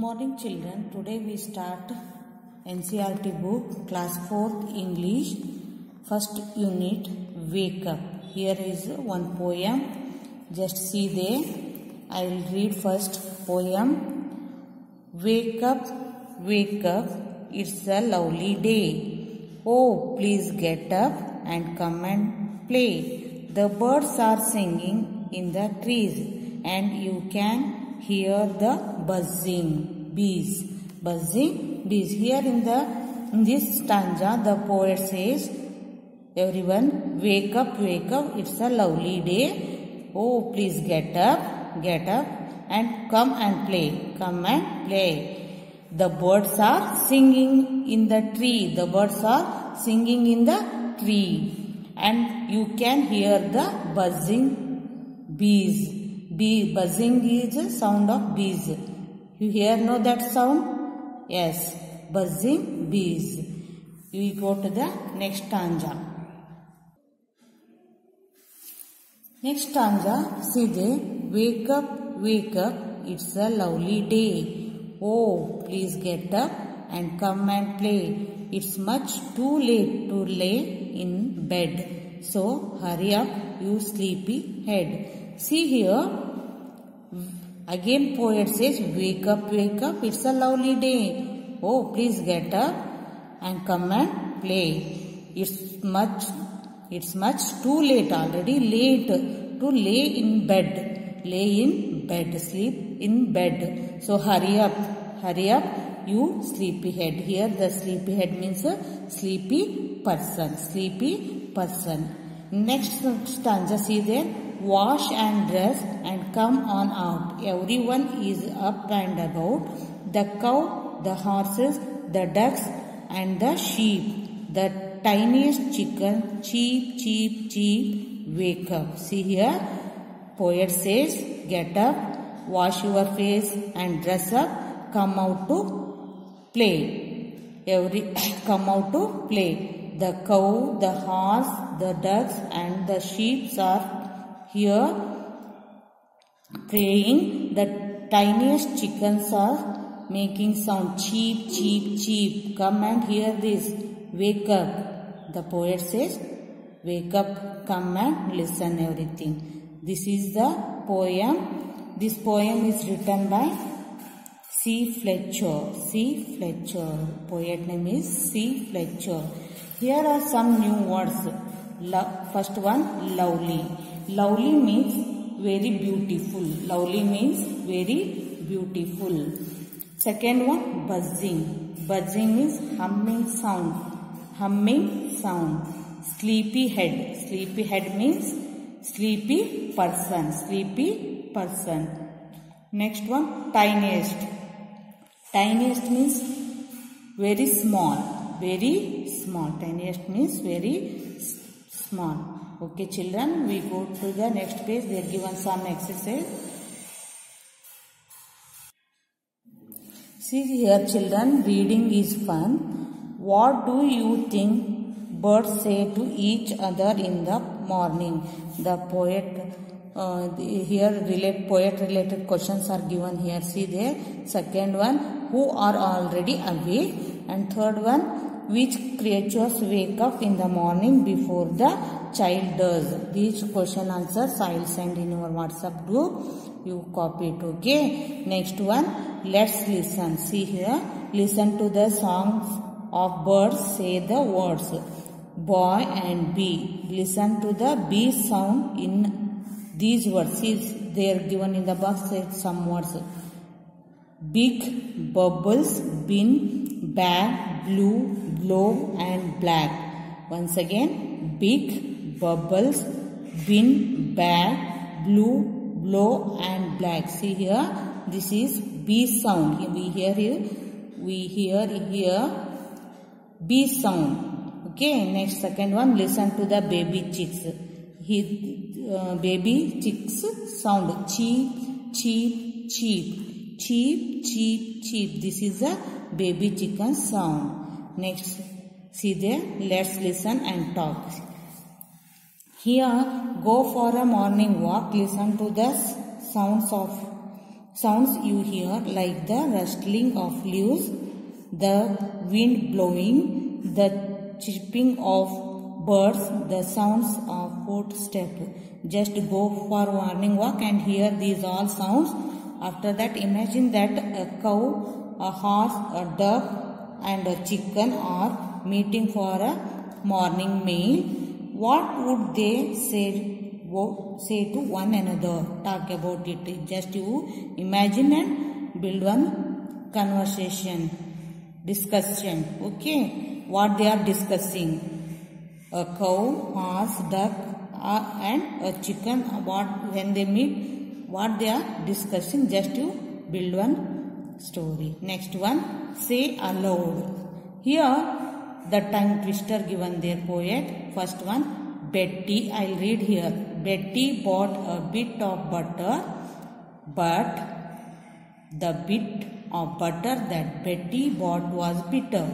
Morning children, today we start NCERT book class 4th English first unit Wake Up. Here is one poem, just see there. I will read first poem. Wake up, it's a lovely day. Oh, please get up and come and play. The birds are singing in the trees and you can hear the buzzing bees. Here in this stanza, the poet says, everyone, wake up, it's a lovely day. Oh, please get up and come and play. The birds are singing in the tree. And you can hear the buzzing bees. Buzzing is a sound of bees. You know that sound? Yes, buzzing bees. We go to the next stanza. Next stanza, see there. Wake up, it's a lovely day. Oh, please get up and come and play. It's much too late to lay in bed. So hurry up, you sleepy head. See here, again poet says, wake up, it's a lovely day. Oh, please get up and come and play. It's much too late, already late to lay in bed. Sleep in bed. So hurry up, you sleepy head. Here the sleepy head means a sleepy person. Next stanza, see there. Wash and dress and come on out. Everyone is up and about. The cow, the horses, the ducks and the sheep. The tiniest chicken, cheep, wake up. See here, poet says, get up, wash your face and dress up, come out to play. Come out to play. The cow, the horse, the ducks and the sheep are here praying. The tiniest chickens are making sound cheep. Come and hear this. Wake up. The poet says, wake up, come and listen everything. This is the poem. This poem is written by C. Fletcher. Poet name is C. Fletcher. Here are some new words. First one, lovely. Lovely means very beautiful. Second one, buzzing. Buzzing means humming sound. Sleepy head means sleepy person. Next one, tiniest. Tiniest means very small. Tiniest means very small. Okay children, we go to the next page. They are given some exercise. See here children, reading is fun. What do you think birds say to each other in the morning? The poet poet related questions are given here. See there. Second one, who are already awake? And third one, which creatures wake up in the morning before the child does? These question answers I will send in your WhatsApp group. You copy it, okay? Next one, let's listen. See here, listen to the songs of birds. Say the words boy and bee. Listen to the bee sound in these words. See, they are given in the box. Say some words. Big, bubbles, bin, bag, blue, blow and black. Once again, big, bubbles, bin, bag, blue, blow and black. See here, this is bee sound. We hear here bee sound. Okay, next second one, listen to the baby chicks. Baby chicks sound cheep. This is a baby chicken sound. Next, see there, let's listen and talk. Here, go for a morning walk. Listen to the sounds of sounds you hear like the rustling of leaves, the wind blowing, the chirping of birds, the sounds of footsteps. Just go for morning walk and hear these all sounds. After that, imagine that a cow, a horse, a duck and a chicken are meeting for a morning meal. What would they say to one another? Talk about it. Just you imagine and build one conversation, discussion. Okay, what they are discussing? A cow, horse, duck and a chicken. When they meet, what they are discussing? Just you build one story. Next one, say aloud. Here the tongue twister given their poet. First one, Betty. I'll read here. Betty bought a bit of butter, but the bit of butter that Betty bought was bitter.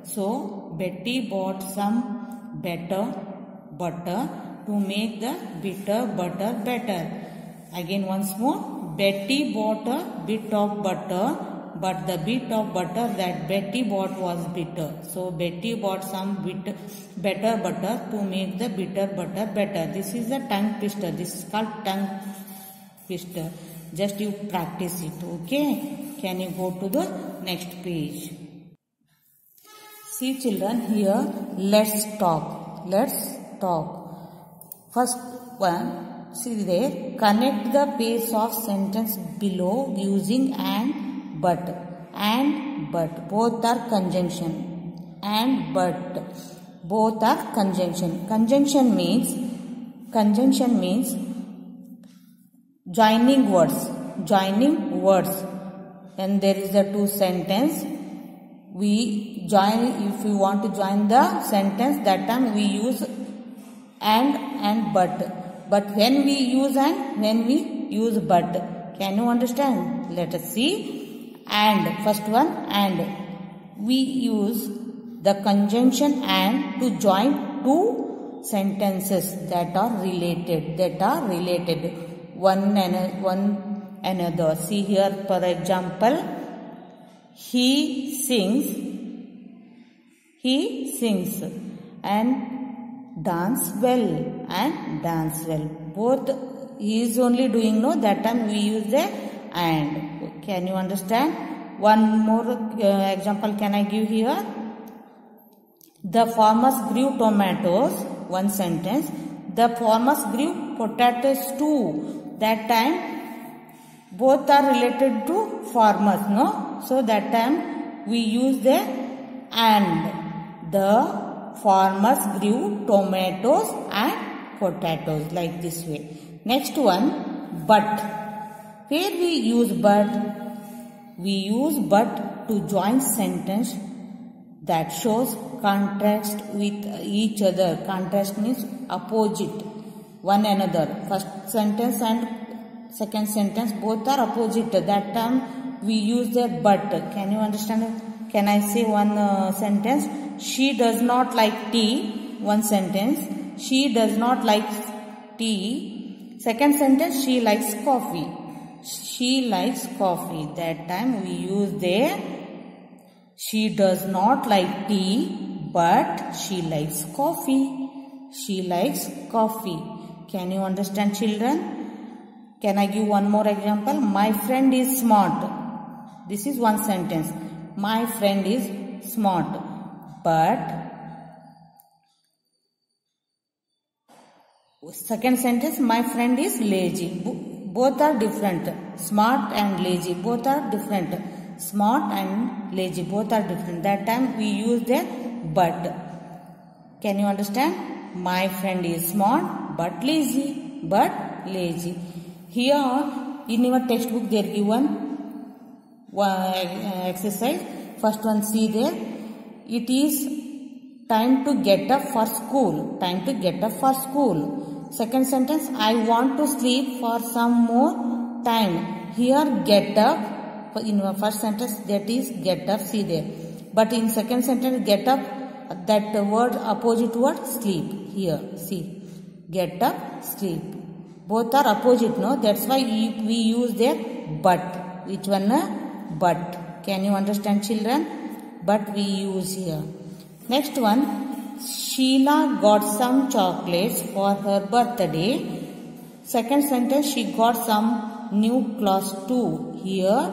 So Betty bought some better butter to make the bitter butter better. Again once more, Betty bought a bit of butter, but the bit of butter that Betty bought was bitter. So Betty bought some better butter to make the bitter butter better. This is a tongue twister. This is called tongue twister. Just you practice it. Okay. Can you go to the next page? See children, here let's talk. Let's talk. First one, see there, connect the pace of sentence below using and but. And but, both are conjunction. And but, both are conjunction. Conjunction means joining words. Joining words. When there is a two sentence, we join. If we want to join the sentence, that time we use and but. But when we use and, when we use but. Can you understand? Let us see. And, first one, and. We use the conjunction and to join two sentences that are related. One another. See here, for example, he sings and dance well. Both he is only doing, no, that time we use the and. Can you understand? One more example can I give here? The farmers grew tomatoes. One sentence. The farmers grew potatoes too. That time both are related to farmers, no? So that time we use the and. The farmers grew tomatoes and potatoes, like this way. Next one, but. Where we use but? We use but to join sentence that shows contrast with each other. Contrast means opposite one another. First sentence and second sentence both are opposite. That time we use that but. Can you understand? Can I say one sentence? She does not like tea. One sentence. She does not like tea. Second sentence, she likes coffee. She likes coffee. That time we use there. She does not like tea, but she likes coffee. She likes coffee. Can you understand, children? Can I give one more example? My friend is smart. This is one sentence. My friend is smart, but second sentence, my friend is lazy. Both are different. Smart and lazy, both are different. Smart and lazy, both are different. That time we use the but. Can you understand? My friend is smart but lazy. Here in your textbook they are given exercise. First one, see there. It is time to get up for school. Time to get up for school. Second sentence, I want to sleep for some more time. Here get up. In your first sentence that is get up, see there. But in second sentence get up, that word, opposite word, sleep. Here, see. Get up, sleep. Both are opposite, no? That's why we use there but. Which one? But. Can you understand, children? But we use here. Next one. Sheila got some chocolates for her birthday. Second sentence, she got some new clothes too. Here,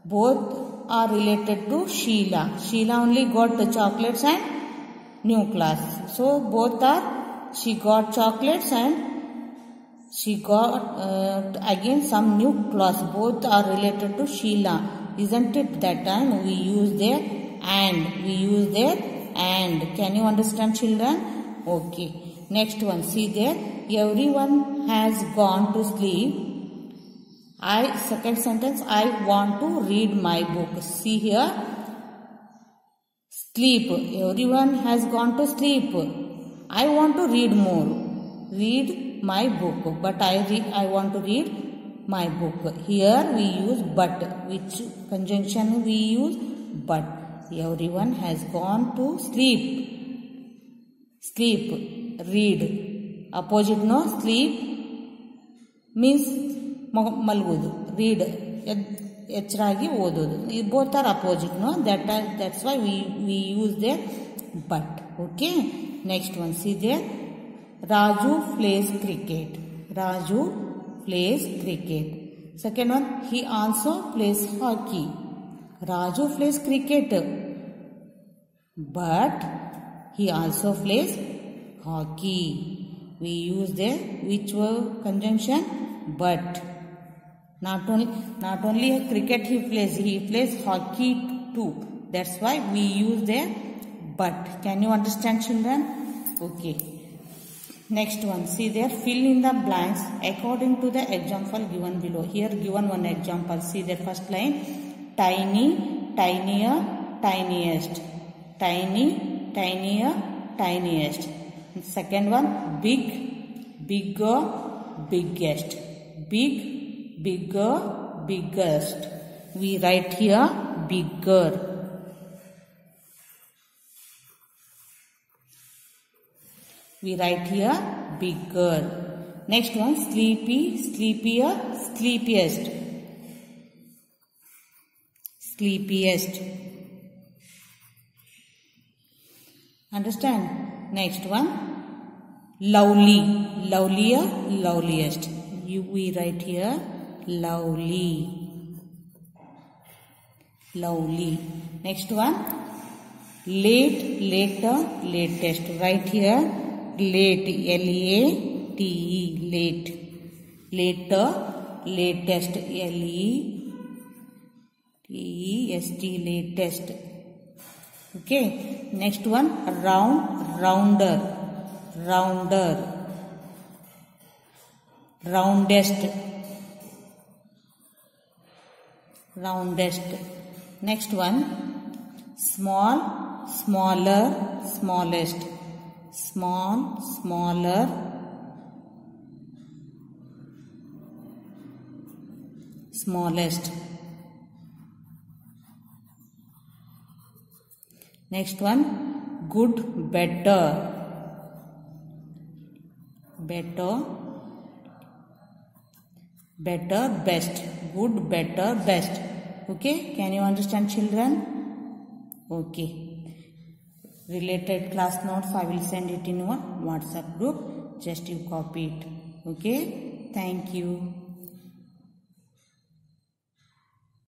both are related to Sheila. Sheila only got the chocolates and new clothes. So, both are, she got chocolates and she got again some new clothes. Both are related to Sheila. Isn't it? That time we use their and. We use their and. Can you understand, children? Okay. Next one. See there. Everyone has gone to sleep. Second sentence. I want to read my book. See here. Sleep. Everyone has gone to sleep. I want to read more. Read my book. But I want to read my book. Here we use but. Which conjunction we use? But. Everyone has gone to sleep. Sleep. Read. Opposite no? Sleep means malgudu. Read. Echragi ododu. Both are opposite no? That's why we use there but. Okay. Next one. See there. Raju plays cricket. Raju plays cricket. Second one, he also plays hockey. Raju plays cricket, but he also plays hockey. We use there which word conjunction? But. Not only cricket he plays hockey too. That's why we use there but. Can you understand, children? Okay. Next one, see there, fill in the blanks according to the example given below. Here given one example. See there, first line, tiny, tinier, tiniest. Tiny, tinier, tiniest. Second one, big, bigger, biggest. Big, bigger, biggest. We write here bigger. We write here bigger. Next one, sleepy, sleepier, sleepiest. Sleepiest. Understand? Next one, lovely, lovelier, loveliest. We write here lovely. Lovely. Next one, late, later, latest. Write here late, L-A-T-E, late. Later, latest, L-E-T-E-S-T, latest. Okay. Next one, round, rounder, rounder. Roundest, roundest. Next one, small, smaller, smallest. Small, smaller, smallest. Next one, good, better, better, better, best. Good, better, best. Okay, can you understand, children? Okay. Related class notes, I will send it in our WhatsApp group. Just you copy it. Okay. Thank you.